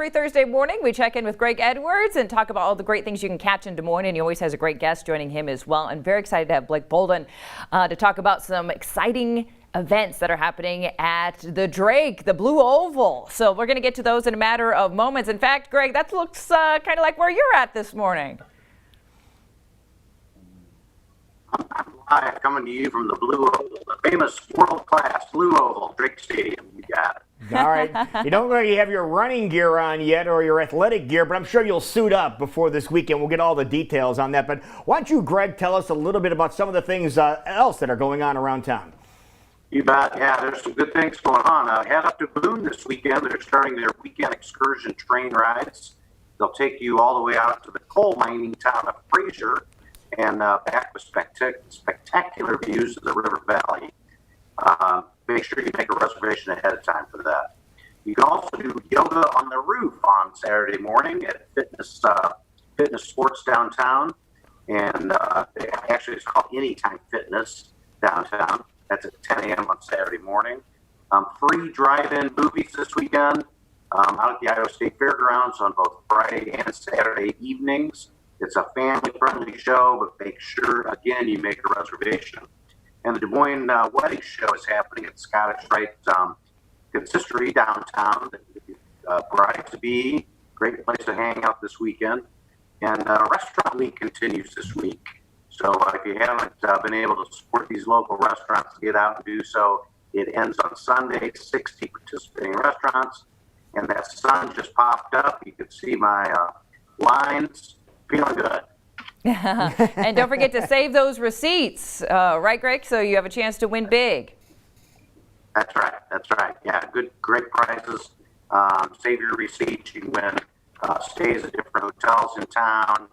Every Thursday morning, we check in with Greg Edwards and talk about all the great things you can catch in Des Moines, and he always has a great guest joining him as well. And very excited to have Blake Bolden to talk about some exciting events that are happening at the Drake, the Blue Oval. So we're going to get to those in a matter of moments. In fact, Greg, that looks kind of like where you're at this morning. I'm live coming to you from the Blue Oval, the famous world-class Blue Oval, Drake Stadium. You got it. All right. You don't really have your running gear on yet or your athletic gear, but I'm sure you'll suit up before this weekend. We'll get all the details on that. But why don't you, Greg, tell us a little bit about some of the things else that are going on around town? You bet. Yeah, there's some good things going on. Head up to Boone this weekend. They're starting their weekend excursion train rides. They'll take you all the way out to the coal mining town of Fraser and back with spectacular views of the River Valley. Make sure you make a reservation ahead of time for that. You can also do yoga on the roof on Saturday morning at Fitness Sports downtown, and actually it's called Anytime Fitness downtown. That's at 10 a.m. on Saturday morning. Free drive-in movies this weekend out at the Iowa State Fairgrounds on both Friday and Saturday evenings. It's a family-friendly show, but make sure, again, you make a reservation. And the Des Moines Wedding Show is happening at Scottish Rite Consistory downtown. Bride-to-be, great place to hang out this weekend. And Restaurant Week continues this week. So if you haven't been able to support these local restaurants, get out and do so. It ends on Sunday, 60 participating restaurants. And that sun just popped up. You can see my lines. Feeling good. And don't forget to save those receipts, right, Greg? So you have a chance to win big. That's right. That's right. Yeah, great prizes. Save your receipts. You can win stays at different hotels in town,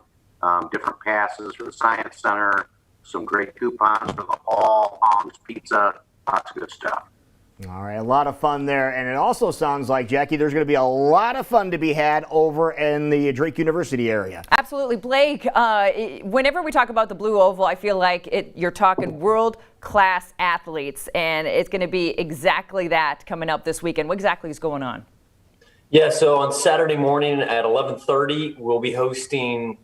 different passes for the Science Center, some great coupons for the Hall, Hong's Pizza, lots of good stuff. All right, a lot of fun there. And it also sounds like, Jackie, there's going to be a lot of fun to be had over in the Drake University area. Absolutely. Blake, whenever we talk about the Blue Oval, I feel like you're talking world-class athletes, and it's going to be exactly that coming up this weekend. What exactly is going on? Yeah, so on Saturday morning at 11:30, we'll be hosting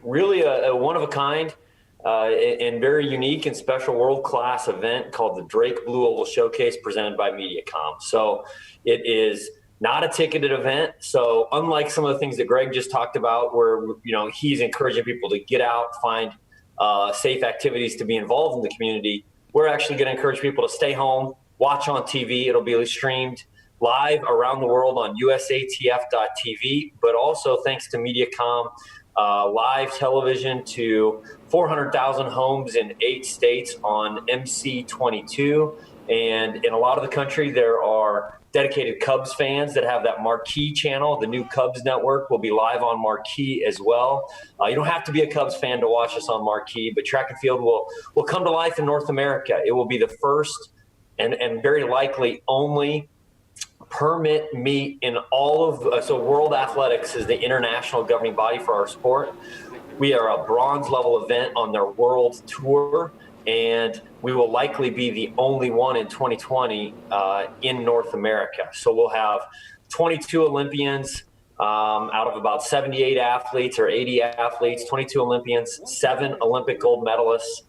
really a one-of-a-kind and very unique and special world-class event called the Drake Blue Oval Showcase presented by MediaCom. So it is not a ticketed event. So unlike some of the things that Greg just talked about where, he's encouraging people to get out, find safe activities to be involved in the community, we're actually going to encourage people to stay home, watch on TV. It'll be streamed live around the world on usatf.tv, but also thanks to MediaCom, live television to 400,000 homes in 8 states on MC22. And in a lot of the country, there are dedicated Cubs fans that have that Marquee channel. The new Cubs network will be live on Marquee as well. You don't have to be a Cubs fan to watch us on Marquee, but track and field will come to life in North America. It will be the first and very likely only permit meet in all of so World Athletics is the international governing body for our sport. We are a bronze level event on their world tour, and we will likely be the only one in 2020 in North America. So we'll have 22 Olympians out of about 78 athletes or 80 athletes, 22 Olympians, 7 Olympic gold medalists.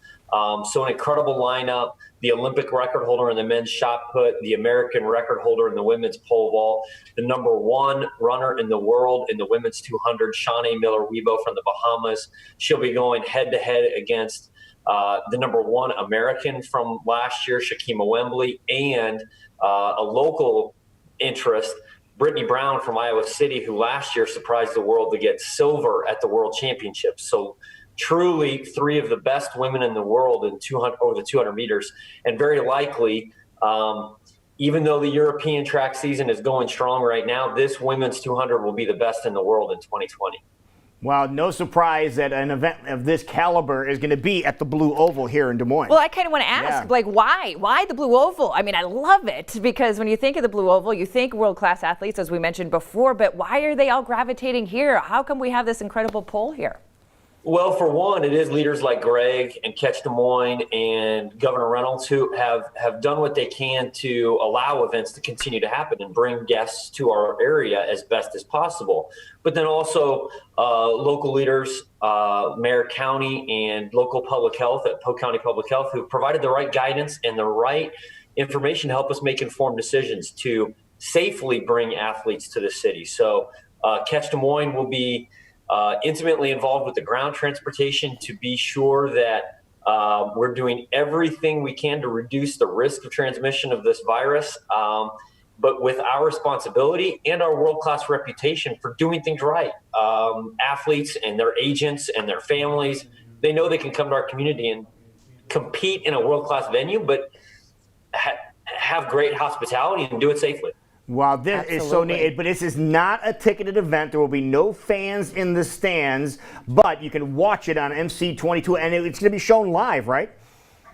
So an incredible lineup. The Olympic record holder in the men's shot put, the American record holder in the women's pole vault, the #1 runner in the world in the women's 200, Shanae Miller-Weibo from the Bahamas. She'll be going head-to-head against the #1 American from last year, Shakima Wembley, and a local interest, Brittany Brown from Iowa City, who last year surprised the world to get silver at the World Championships. So truly 3 of the best women in the world in over the 200 meters. And very likely, even though the European track season is going strong right now, this women's 200 will be the best in the world in 2020. Well, no surprise that an event of this caliber is going to be at the Blue Oval here in Des Moines. Well, I kind of want to ask, Blake, why? Why the Blue Oval? I mean, I love it because when you think of the Blue Oval, you think world-class athletes, as we mentioned before, but why are they all gravitating here? How come we have this incredible pole here? Well, for one, it is leaders like Greg and Catch Des Moines and Governor Reynolds who have done what they can to allow events to continue to happen and bring guests to our area as best as possible. But then also local leaders, Mayor County and local public health at Polk County Public Health, who provided the right guidance and the right information to help us make informed decisions to safely bring athletes to the city. So Catch Des Moines will be intimately involved with the ground transportation to be sure that we're doing everything we can to reduce the risk of transmission of this virus, but with our responsibility and our world-class reputation for doing things right. Athletes and their agents and their families, they know they can come to our community and compete in a world-class venue, but have great hospitality and do it safely. Wow, this is so neat. But this is not a ticketed event. There will be no fans in the stands, but you can watch it on MC22, and it's going to be shown live, right?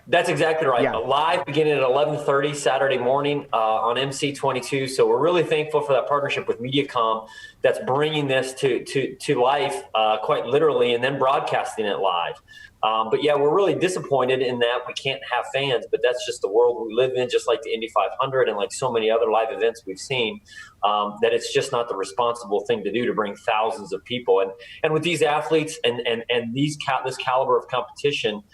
That's exactly right. Yeah. Live beginning at 11:30 Saturday morning on MC22. So we're really thankful for that partnership with MediaCom that's bringing this to life quite literally and then broadcasting it live. But yeah, we're really disappointed in that we can't have fans, but that's just the world we live in, just like the Indy 500 and like so many other live events we've seen, that it's just not the responsible thing to do to bring thousands of people. And with these athletes and this caliber of competition,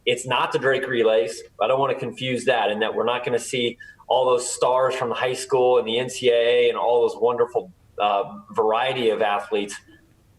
it's not the Drake Relays. I don't want to confuse that, and that we're not going to see all those stars from the high school and the NCAA and all those wonderful variety of athletes,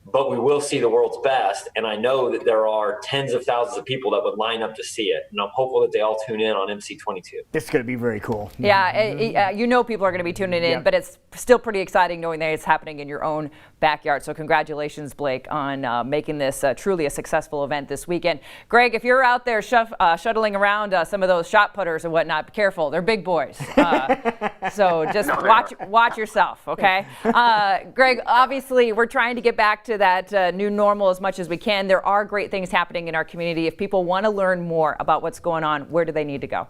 but we will see the world's best. And I know that there are tens of thousands of people that would line up to see it. And I'm hopeful that they all tune in on MC22. This is going to be very cool. Yeah, you know people are going to be tuning in, but it's still pretty exciting knowing that it's happening in your own backyard. So congratulations, Blake, on making this truly a successful event this weekend. Greg, if you're out there shuttling around some of those shot putters and whatnot, be careful. They're big boys. So just watch yourself, okay? Greg, obviously, we're trying to get back to that new normal as much as we can. There are great things happening in our community. If people want to learn more about what's going on, where do they need to go?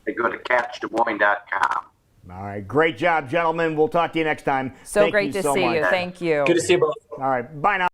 They go to catchdesmoines.com. All right. Great job, gentlemen. We'll talk to you next time. So great to see you. Thank you. Good to see you both. All right. Bye now.